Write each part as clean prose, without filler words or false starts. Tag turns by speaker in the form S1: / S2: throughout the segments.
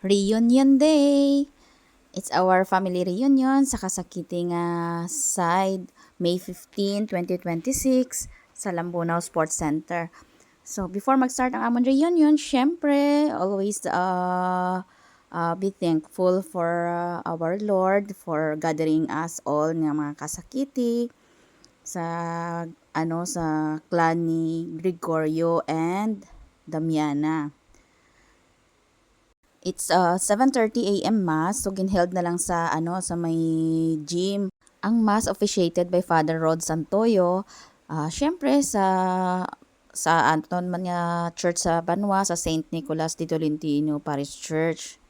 S1: Reunion Day! It's our family reunion sa Kasakiting side, May 15, 2026 sa Lambunaw Sports Center. So, before mag-start ang amon reunion, syempre, always be thankful for our Lord for gathering us all ng mga kasakiti sa sa clan ni Gregorio and Damiana. It's 7:30 AM mass, so ginheld na lang sa sa may gym. Ang mass officiated by Father Rod Santoyo. Syempre sa Anton man nga church sa Banwa, sa St. Nicholas de Tolentino Parish Church.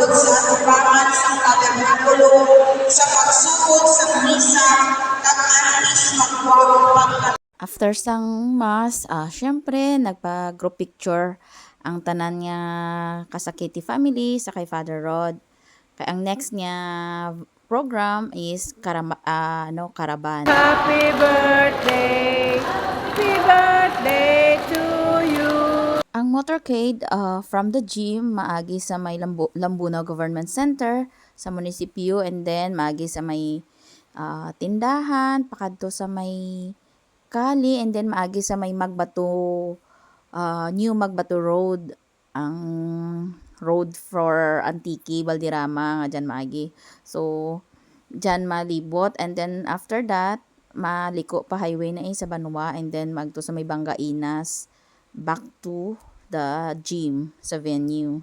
S2: Sa tubangan sa tabernakulo sa pagsukod sa misa kag-anis magwag.
S1: After sang mass, syempre nagpa-group picture ang tanan nga Kasakiti family sa kay Father Rod. Kay ang next niya program is karaban.
S3: Happy birthday! Happy birthday to you!
S1: Ang motorcade from the gym maagi sa may Lambunaw Government Center sa munisipyo, and then maagi sa may tindahan pakadto sa may Kali, and then maagi sa may Magbato New Magbato Road, ang road for Antique Valderrama nga dyan maagi. So dyan malibot, and then after that maliko pa highway na sa Banwa, and then magto sa may Bangainas back to the gym sa venue.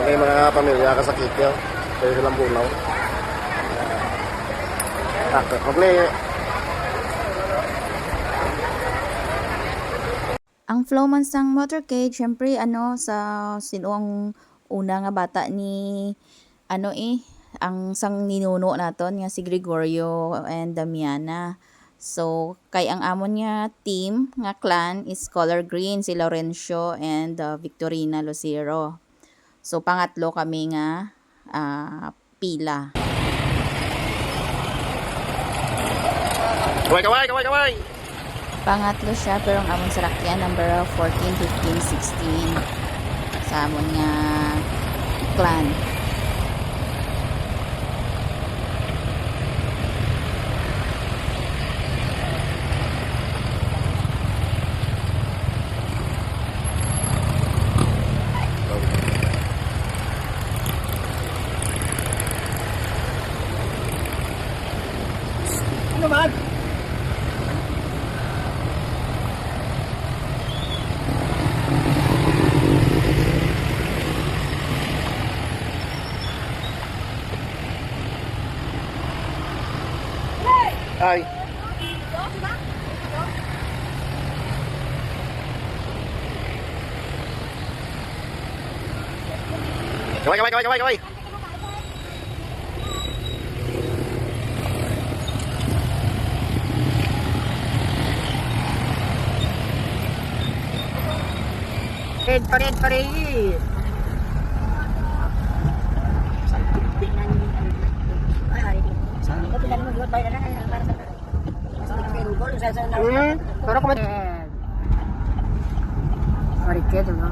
S4: May mga pamilya kasakit yun. Kaya silang bunaw.
S1: Ang flow man sang motorcade, syempre sa sinuang una nga bata ni ang sang ninuno naton nga si Gregorio and Damiana. So kay ang amon nga team nga clan is color green, si Laurencio and Victorina Lucero. So pangatlo kami nga pila.
S4: Kaway!
S1: Pangatlo siya, pero ang amon sarakyan number 14, 15, 16 sa amon nga clan.
S4: Ano man? Ay. Kaway.
S3: Pared. Pero kung Mariked, diba?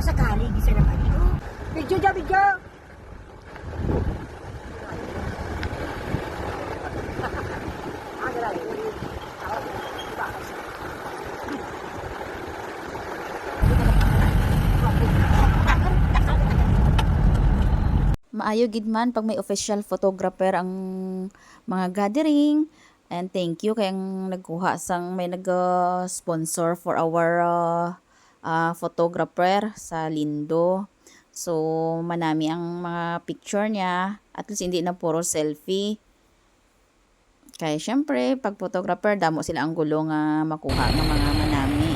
S2: Sa kali, gisa naman ito.
S3: video.
S1: Maayo gid man pag may official photographer ang mga gathering. And thank you kay ang nagkuha sang may nag-sponsor for our photographer sa Lindo. So, manami ang mga picture niya. At least hindi na puro selfie. Kaya syempre, pag photographer, damo sila ang gulo nga makuha ng mga manami.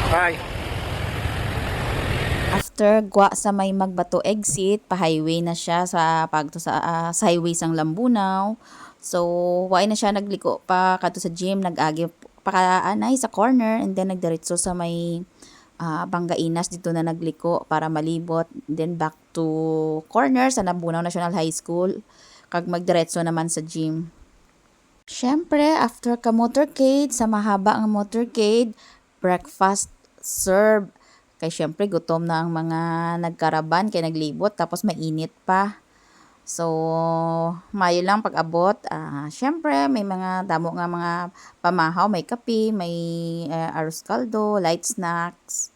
S4: Bye.
S1: After gwa sa may Magbato exit, pa-highway na siya sa pagto sa highway sang Lambunaw. So, why na siya nagliko pa kadto sa gym, nag-agi pa kaanay sa corner and then nagdiretso sa may Bangainas dito na nagliko para malibot. Then back to corner sa Lambunaw National High School kag magdiretso naman sa gym. Syempre, after ka motorcade, sa mahaba ang motorcade, breakfast serve. Kay syempre gutom na ang mga nagkaraban kay naglibot tapos mainit pa. So, mayo lang pag-abot. Syempre may mga damo nga mga pamahaw, may kape, may arroz caldo, light snacks.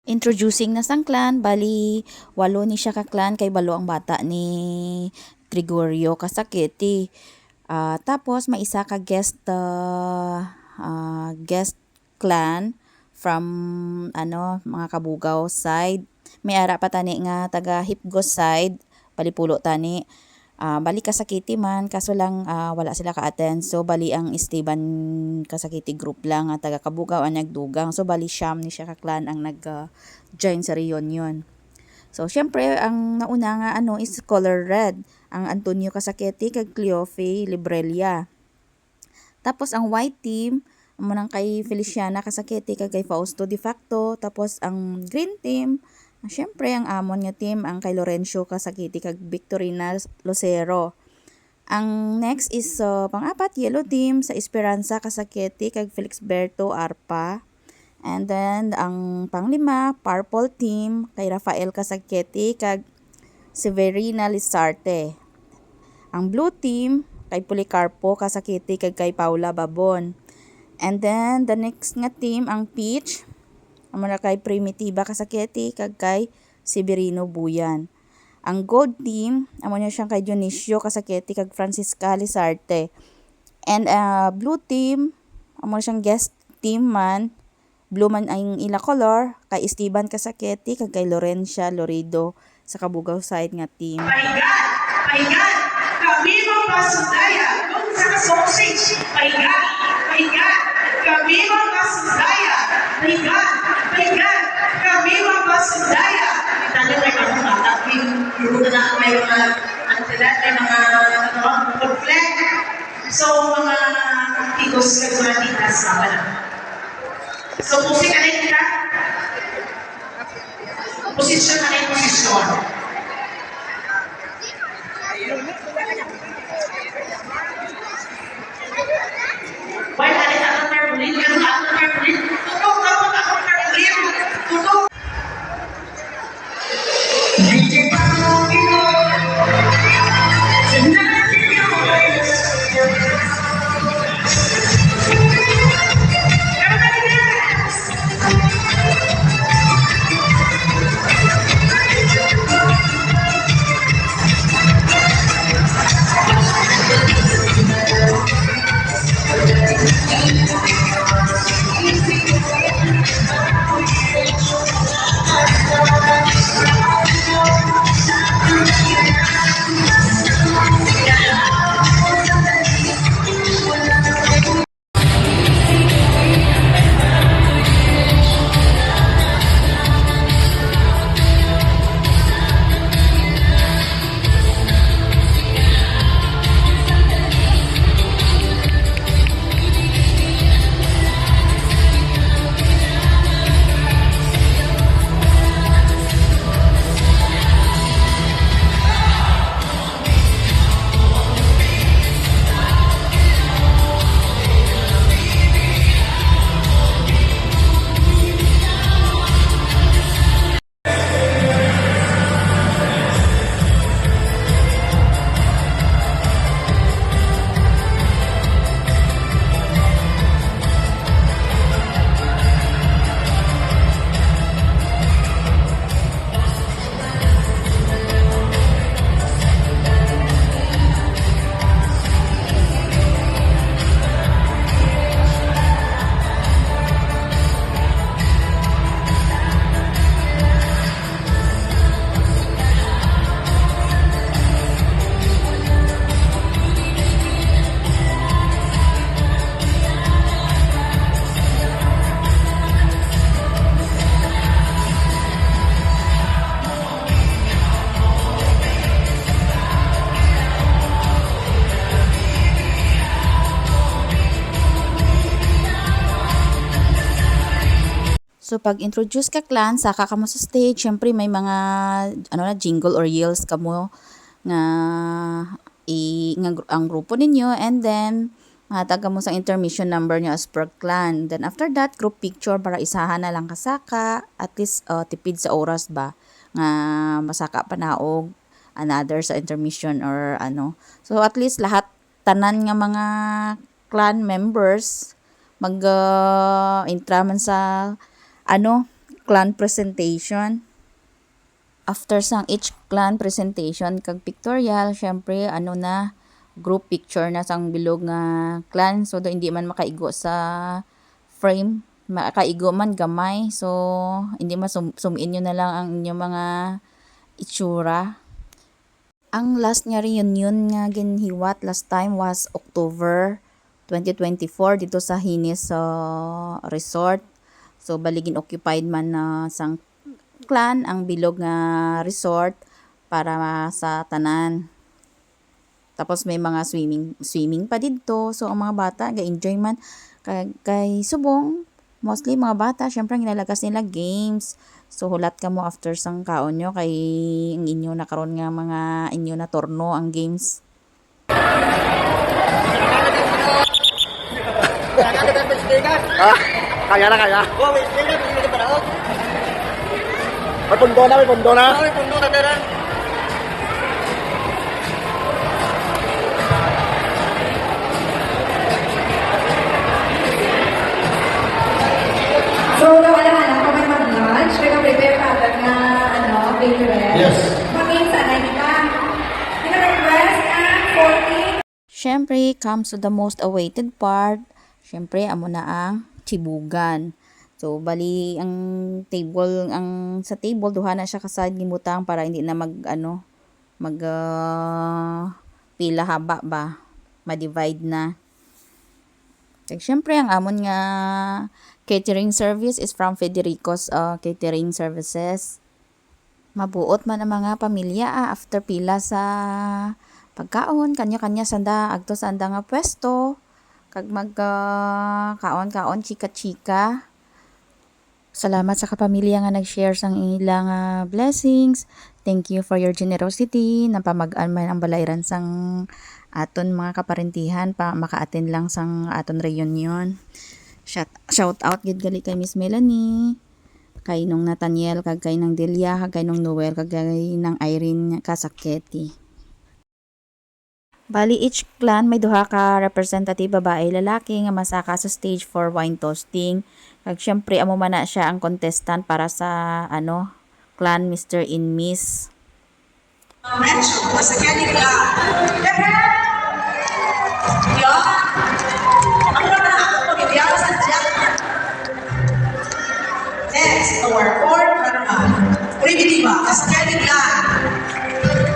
S1: Introducing na sang clan, bali walo ni siya ka clan kay balo ang bata ni Gregorio Kasaketi. Tapos may isa ka guest clan from mga Kabugaw side. May ara pa tani nga taga Hipgos side, palipulo tani. Bali Kasakiti man kaso lang wala sila ka-attend. So bali ang Esteban Kasakiti group lang taga Kabugaw ang nagdugang. So bali siyam ni siya ka clan ang nag-join sa reunion. So syempre ang nauna nga is color red, ang Antonio Kasaketi kag Cleofe Librelia. Tapos ang white team amo nang kay Feliciana Kasaketi kag kay Fausto De Facto. Tapos ang green team, syempre ang amon nga team ang kay Lorenzo Kasaketi kag Victorina Lucero. Ang next is pang-apat yellow team sa Esperanza Kasaketi kag Felixberto Arpa. And then ang pang-lima purple team kay Rafael Kasaketi kag Severina Lizarte. Ang blue team kay Policarpo Kasaketi kag kay Paula Babon. And then, the next nga team, ang peach, amo na kay Primitiva Kasaketi, kag kay Severino Buyan. Ang gold team, amo na siyang kay Dionisio Kasaketi, kag Francisca Lizarte. And blue team, amo na siyang guest team man, blue man ang ila color, kay Esteban Kasaketi, kag kay Lorencia Loredo, sa Kabugaw side nga team.
S2: Pahigan, kami mapasundaya, kung sa sausage, pahigan, kami mapasundaya, pahigan, kami mapasundaya. Tanya may mga bata, may mga conflict. So, mga tigos ka kulatitas ka ba na? So, pusik ka na kita? Posisyon na yung posisyon. Why natin ako Merlin? Ganun ako Merlin? Tutok ako Merlin! Tutok!
S1: So, pag introduce ka clan, saka ka mo sa stage, syempre may mga, jingle or yells ka mo nga, ang grupo ninyo, and then, mahatag ka mo sa intermission number nyo as per clan. Then, after that, group picture para isahan na lang kasaka, at least, tipid sa oras ba, nga masaka pa naog, another sa intermission or ano. So, at least, lahat, tanan nga mga clan members, intra man sa clan presentation. After sang each clan presentation kag pictorial, syempre group picture na sang bilog nga clan, so do hindi man makaigo sa frame, makaigo man gamay, so hindi sumiin nyo na lang ang inyong mga itsura. Ang last nga reunion nga ginhiwat last time was October 2024 dito sa Hinis Resort. So, baligin occupied man na sang clan ang bilog nga resort para sa tanan. Tapos may mga swimming pa dito. So, ang mga bata, ga-enjoy man. Kay subong, mostly mga bata, syempre ang nilalagas nila games. So, hulat ka mo after sang kaon nyo kay ang inyo na karon nga mga inyo na torno ang games.
S4: Ha? Kaya na, kaya. May pundo na, may pundo na.
S5: So, naman ako may mag-lunch, may prepare ka agad na, favorite.
S4: Yes.
S5: Mag-game sana, hindi ka. Pina-request ang 40.
S1: Syempre, comes to the most awaited part. Syempre, amo na ang tibugan. So, bali, sa table, duha na siya kasad gimutang para hindi na pila haba ba. Ma-divide na. So, syempre, ang amon nga catering service is from Federico's Catering Services. Mabuot man ang mga pamilya after pila sa pagkaon, kanya-kanya sanda, agto sanda nga pwesto. Kag kaon-kaon, chika-chika. Salamat sa kapamilya nga nag-share sang ilang blessings. Thank you for your generosity. Napamagaan man ang balayran sang aton mga kaparentihan pa maka-attend lang sang aton reunion. Shout out gid gali kay Miss Melanie, kay nung Nathaniel, kag kay nang Delia, kag kay nung Noel, kag kay nang Irene Kasaketi. Bali, each clan may duha ka representative babae lalaki nga masaka sa stage for wine toasting. Kag syempre amo man na siya ang contestant para sa clan Mr. and Miss.
S2: Mention, masakyan nila. Yan. Ako naman ako pamilya sa Jack. Next, our fourth runner-up. Primitiva, masakyan nila.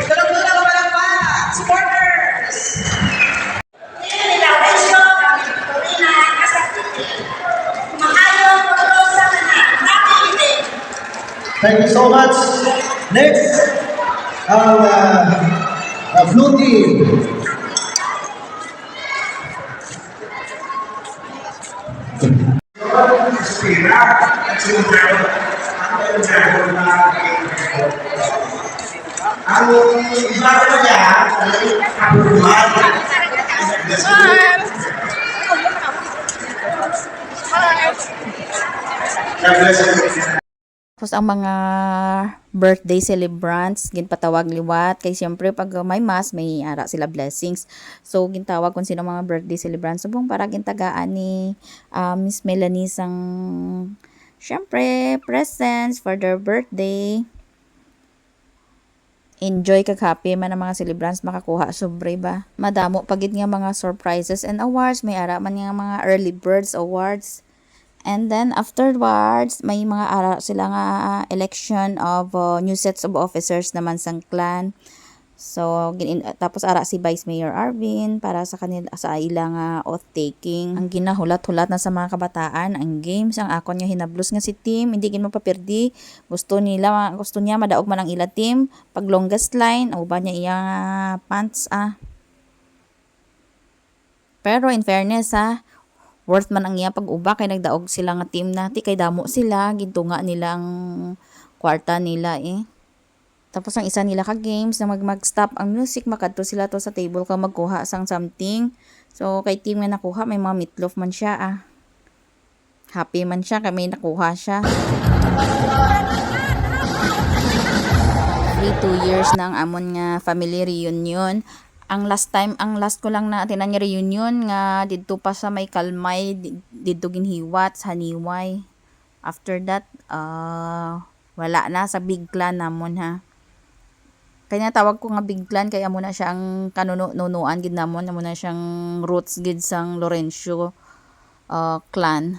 S2: Tulong-tulong ang palakpak. Supporters.
S6: Thank you so much. Next, our blue team.
S7: Ang iba ko niya ay kaburuan. God bless you.
S1: Tapos ang mga birthday celebrants, ginpatawag liwat. Kay siyempre pag may mass, may ara sila blessings. So, gintawag kung sino mga birthday celebrants. Subong para gintagaan ni Miss Melanie sang, siyempre, presents for their birthday. Enjoy kag happy man ang mga celebrants makakuha sobre ba. Madamo pagid nga mga surprises and awards. May ara man nga mga early birds awards. And then afterwards, may mga ara sila nga election of new sets of officers naman sang clan. So tapos ara si Vice Mayor Arvin para sa kanila sa ilang oath taking. Ang ginahulat-hulat na sa mga kabataan ang games ang akon nga hinablos nga si team hindi gid mapapirdi. Gusto niya madaog man ang ila team pag longest line o ba niya iyang pants Pero in fairness worth man ang iya pag-uba kay nagdaog sila nga team nati kay damo sila gintunga nilang kwarta nila eh. Tapos ang isa nila ka games na mag-stop ang music makadto sila to sa table ka magkuha sang something. So kay team nga nakuha may mga meatloaf man siya ah. Happy man siya kay may nakuha siya. Every 2 years na ang amon nga family reunion. Ang last ko lang na atinan nga reunion nga didto pa sa may Kalmay didto ginhiwat sa Haniway. After that wala na sa big clan namon ha. Kaya tawag ko nga big clan kaya mo na siya ang kanunuan gid namon amo na siyang roots gid sang Lorenzo clan.